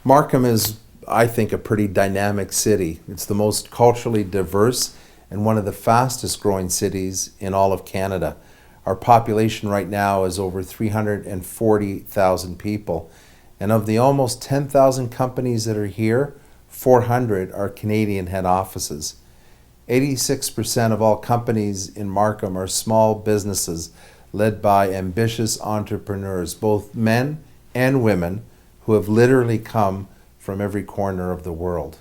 Markham is, I think, a pretty dynamic city. It's the most culturally diverse and one of the fastest growing cities in all of Canada. Our population right now is over 340,000 people. And of the almost 10,000 companies that are here, 400 are Canadian head offices. 86% of all companies in Markham are small businesses led by ambitious entrepreneurs, both men and women, who have literally come from every corner of the world.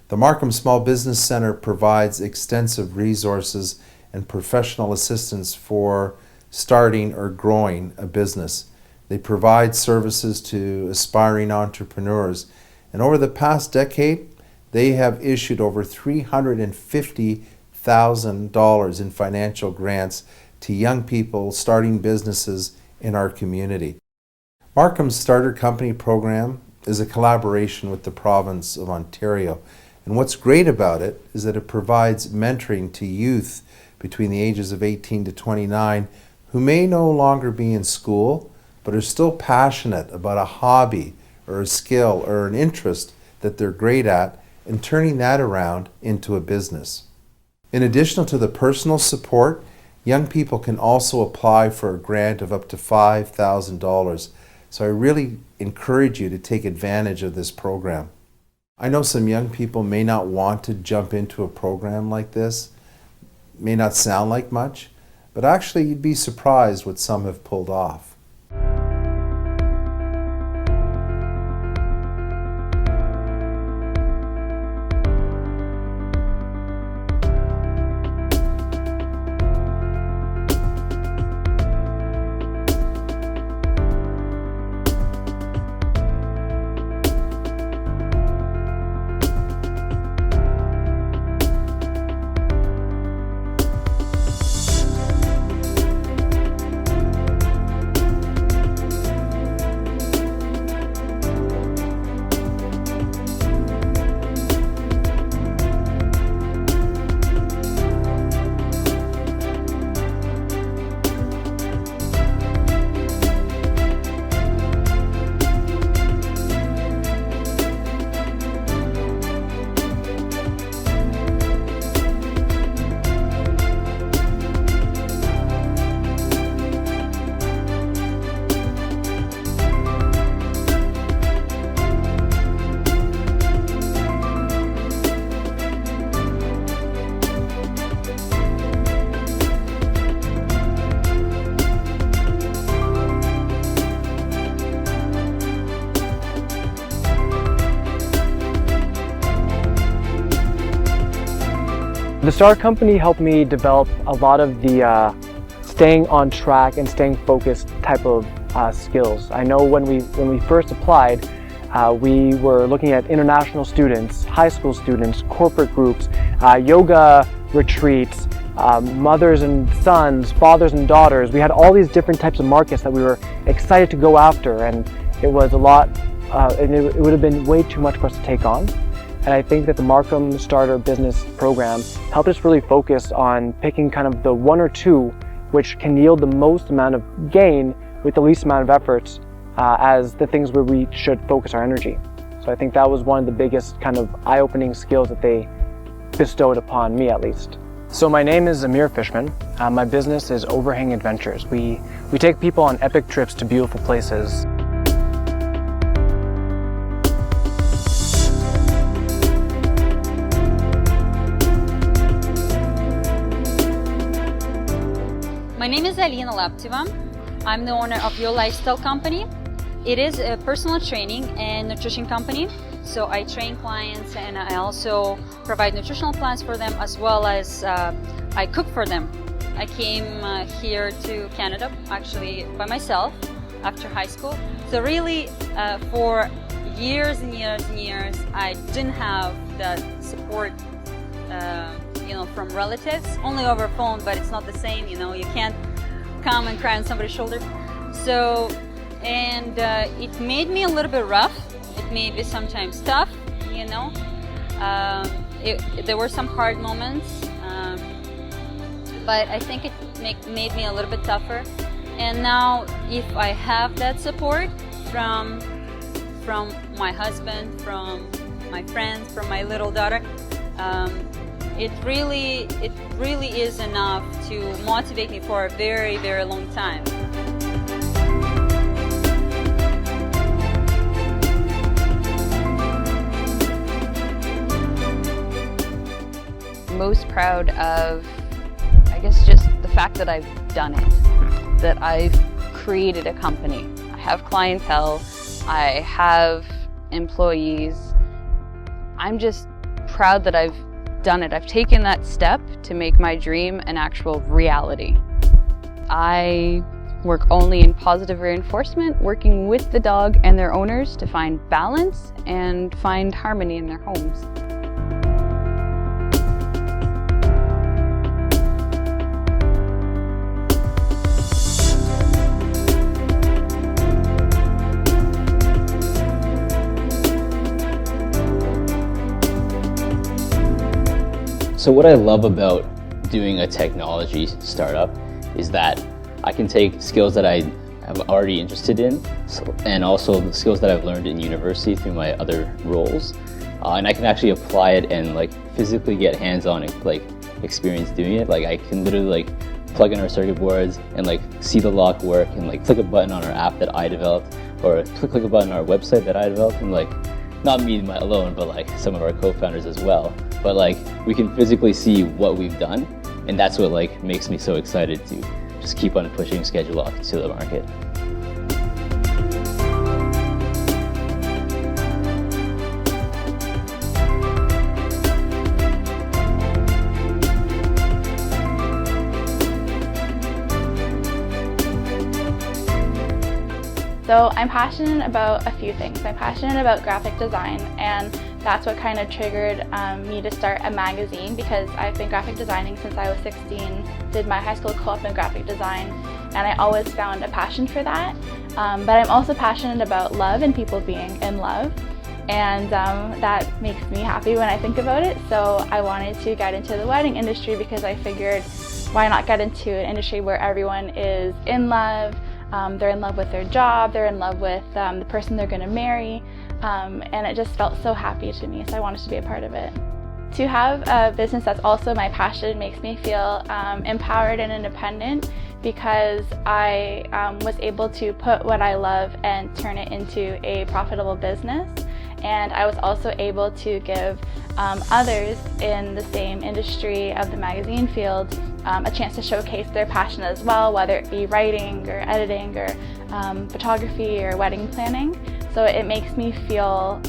The Markham Small Business Centre provides extensive resources and professional assistance for starting or growing a business. They provide services to aspiring entrepreneurs, and over the past decade, they have issued over $350,000 in financial grants to young people starting businesses in our community. Markham's Starter Company program is a collaboration with the province of Ontario, and what's great about it is that it provides mentoring to youth between the ages of 18 to 29 who may no longer be in school but are still passionate about a hobby or a skill or an interest that they're great at, and turning that around into a business. In addition to the personal support, young people can also apply for a grant of up to $5,000. So I really encourage you to take advantage of this program. I know some young people may not want to jump into a program like this, may not sound like much, but actually you'd be surprised what some have pulled off. The Star Company helped me develop a lot of the staying on track and staying focused type of skills. I know when we first applied, we were looking at international students, high school students, corporate groups, yoga retreats, mothers and sons, fathers and daughters. We had all these different types of markets that we were excited to go after, and it was a lot, and it would have been way too much for us to take on. And I think that the Markham Starter Business Program helped us really focus on picking kind of the one or two which can yield the most amount of gain with the least amount of efforts as the things where we should focus our energy. So I think that was one of the biggest kind of eye-opening skills that they bestowed upon me, at least. So my name is Amir Fishman. My business is Overhang Adventures. We take people on epic trips to beautiful places. My name is Alina Lapteva. I'm the owner of Your Lifestyle Company. It is a personal training and nutrition company. So I train clients and I also provide nutritional plans for them, as well as I cook for them. I came here to Canada actually by myself after high school. So really for years and years and years, I didn't have that support from relatives, only over phone, but it's not the same, you can't come and cry on somebody's shoulder. So, and it made me a little bit rough. It made me sometimes tough, there were some hard moments, but I think it made me a little bit tougher. And now, if I have that support from from my husband, from my friends, from my little daughter. It really is enough to motivate me for a very, very long time. Most proud of, I guess, just the fact that I've done it, that I've created a company. I have clientele, I have employees. I'm just proud that I've done it. I've taken that step to make my dream an actual reality. I work only in positive reinforcement, working with the dog and their owners to find balance and find harmony in their homes. So what I love about doing a technology startup is that I can take skills that I am already interested in and also the skills that I've learned in university through my other roles, and I can actually apply it and like physically get hands-on experience doing it. Like I can literally plug in our circuit boards and see the lock work and click a button on our app that I developed, or click a button on our website that I developed, and not me alone, but some of our co-founders as well. But we can physically see what we've done, and that's what makes me so excited to just keep on pushing Schedule Lock to the market. So I'm passionate about a few things. I'm passionate about graphic design, and that's what kind of triggered me to start a magazine, because I've been graphic designing since I was 16, did my high school co-op in graphic design, and I always found a passion for that. But I'm also passionate about love and people being in love, and that makes me happy when I think about it. So I wanted to get into the wedding industry because I figured, why not get into an industry where everyone is in love, they're in love with their job, they're in love with the person they're going to marry, and it just felt so happy to me, so I wanted to be a part of it. To have a business that's also my passion makes me feel empowered and independent, because I was able to put what I love and turn it into a profitable business, and I was also able to give others in the same industry of the magazine field a chance to showcase their passion as well, whether it be writing or editing or photography or wedding planning. So it makes me feel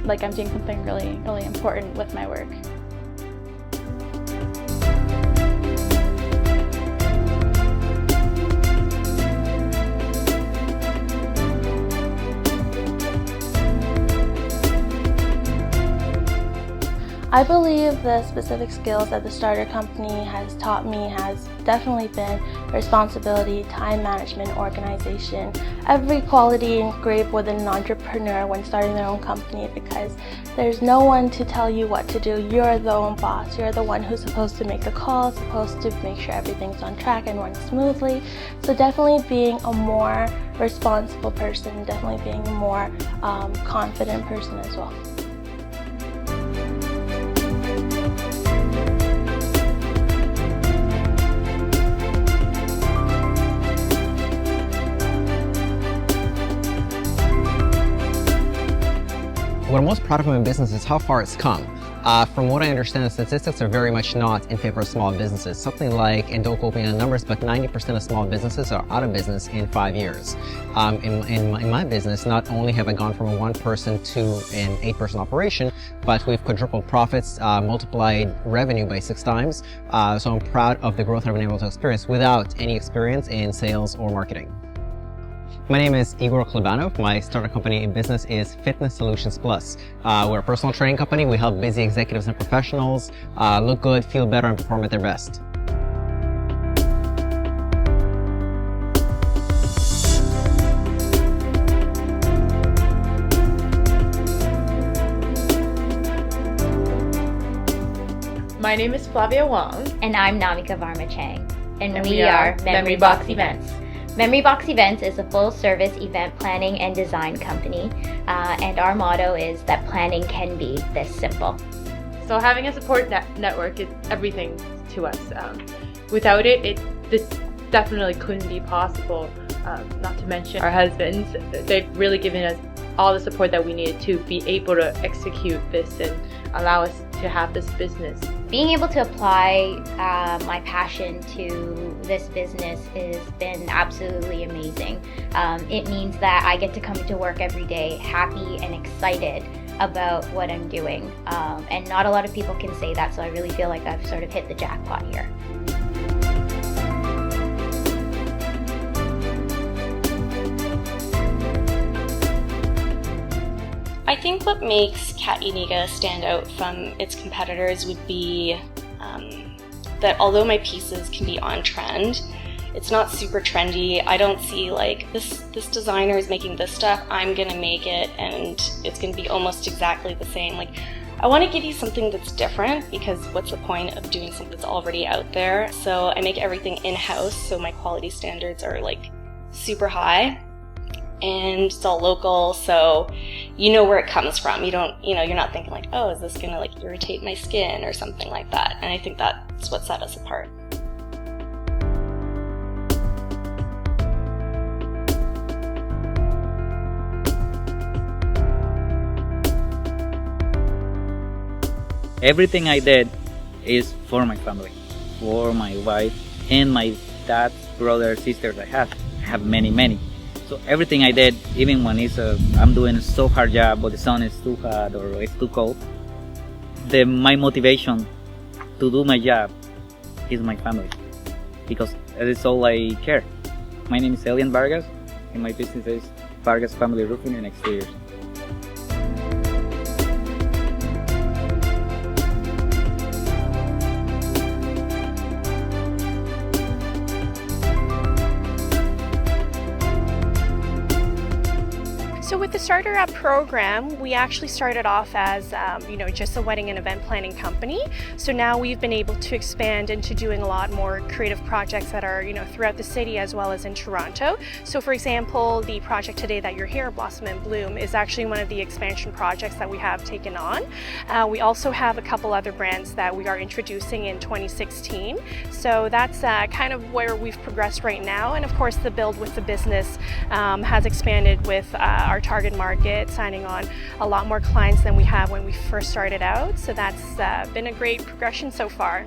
like I'm doing something really, really important with my work. I believe the specific skills that the starter company has taught me has definitely been responsibility, time management, organization, every quality engraved within an entrepreneur when starting their own company, because there's no one to tell you what to do. You're the own boss. You're the one who's supposed to make the calls, supposed to make sure everything's on track and runs smoothly. So definitely being a more responsible person, definitely being a more confident person as well. What I'm most proud of in my business is how far it's come. From what I understand, the statistics are very much not in favor of small businesses. Something like, and don't quote me on numbers, but 90% of small businesses are out of business in 5 years. In my business, not only have I gone from a 1-person to an 8-person operation, but we've quadrupled profits, multiplied revenue by 6 times. So I'm proud of the growth I've been able to experience without any experience in sales or marketing. My name is Igor Klebanov. My startup company in business is Fitness Solutions Plus. We're a personal training company. We help busy executives and professionals look good, feel better, and perform at their best. My name is Flavia Wong. And I'm Namika Varma Chang. And we are Memory Box Events. Memory Box Events is a full-service event planning and design company, and our motto is that planning can be this simple. So having a support network is everything to us. Without it, this definitely couldn't be possible. Not to mention our husbands, they've really given us all the support that we needed to be able to execute this and allow us to have this business. Being able to apply my passion to this business has been absolutely amazing. It means that I get to come to work every day happy and excited about what I'm doing. And not a lot of people can say that, so I really feel like I've sort of hit the jackpot here. I think what makes Cat Uniga stand out from its competitors would be that although my pieces can be on trend, it's not super trendy. I don't see like this designer is making this stuff, I'm gonna make it and it's gonna be almost exactly the same. Like, I want to give you something that's different, because what's the point of doing something that's already out there? So I make everything in-house, so my quality standards are like super high. And it's all local, so you know where it comes from. You don't, you're not thinking like, oh, is this gonna like irritate my skin or something like that. And I think that's what set us apart. Everything I did is for my family, for my wife and my dad's brothers, sisters. I have many. So everything I did, even when I'm doing a so hard job, but the sun is too hot or it's too cold, my motivation to do my job is my family, because that is all I care. My name is Elian Vargas, and my business is Vargas Family Roofing and Exteriors. So with the Starter Up program, we actually started off as just a wedding and event planning company. So now we've been able to expand into doing a lot more creative projects that are throughout the city as well as in Toronto. So for example, the project today that you're here, Blossom and Bloom, is actually one of the expansion projects that we have taken on. We also have a couple other brands that we are introducing in 2016. So that's kind of where we've progressed right now. And of course, the build with the business has expanded with our target market, signing on a lot more clients than we have when we first started out. So that's been a great progression so far.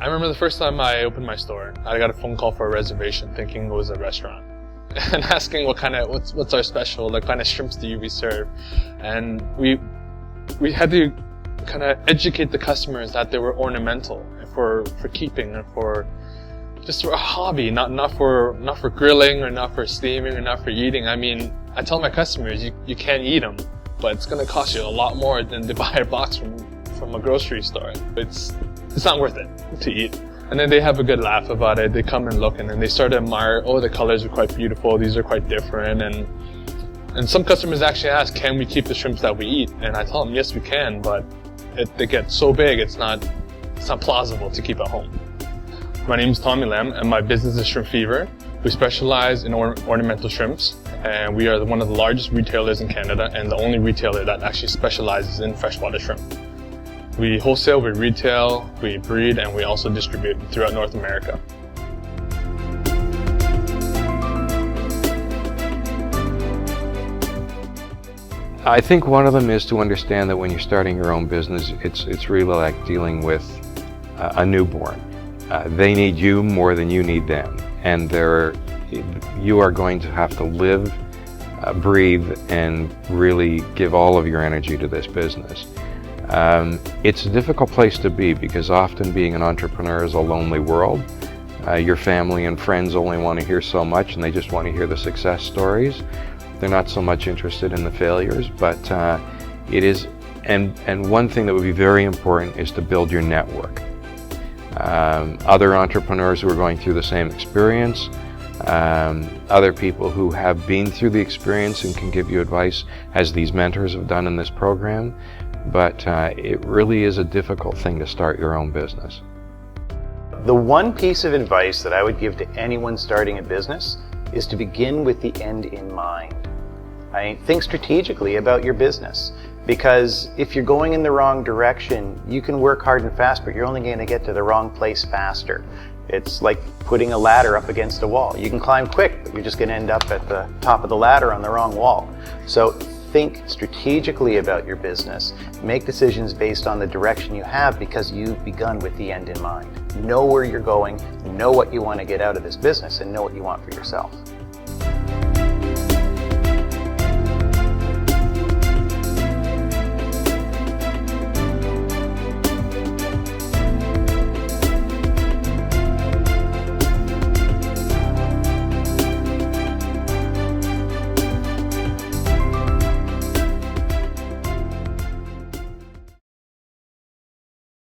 I remember the first time I opened my store, I got a phone call for a reservation thinking it was a restaurant. And asking what's our special, what kind of shrimps do we serve? And we had to kind of educate the customers that they were ornamental for keeping and for just for a hobby, not for grilling or not for steaming or not for eating. I mean, I tell my customers you can't eat them, but it's going to cost you a lot more than to buy a box from a grocery store. It's not worth it to eat. And then they have a good laugh about it. They come and look, and then they start to admire, oh, the colors are quite beautiful, these are quite different. And some customers actually ask, can we keep the shrimps that we eat? And I tell them, yes, we can, but they get so big, it's not plausible to keep at home. My name is Tommy Lam, and my business is Shrimp Fever. We specialize in ornamental shrimps, and we are one of the largest retailers in Canada and the only retailer that actually specializes in freshwater shrimp. We wholesale, we retail, we breed, and we also distribute throughout North America. I think one of them is to understand that when you're starting your own business, it's really like dealing with a newborn. They need you more than you need them, and you are going to have to live, breathe, and really give all of your energy to this business. It's a difficult place to be, because often being an entrepreneur is a lonely world. Your family and friends only want to hear so much, and they just want to hear the success stories. They're not so much interested in the failures, but it is, and one thing that would be very important is to build your network. Other entrepreneurs who are going through the same experience, other people who have been through the experience and can give you advice, as these mentors have done in this program. But it really is a difficult thing to start your own business. The one piece of advice that I would give to anyone starting a business is to begin with the end in mind. Think strategically about your business, because if you're going in the wrong direction, you can work hard and fast, but you're only going to get to the wrong place faster. It's like putting a ladder up against a wall. You can climb quick, but you're just going to end up at the top of the ladder on the wrong wall. So think strategically about your business. Make decisions based on the direction you have, because you've begun with the end in mind. Know where you're going, know what you want to get out of this business, and know what you want for yourself.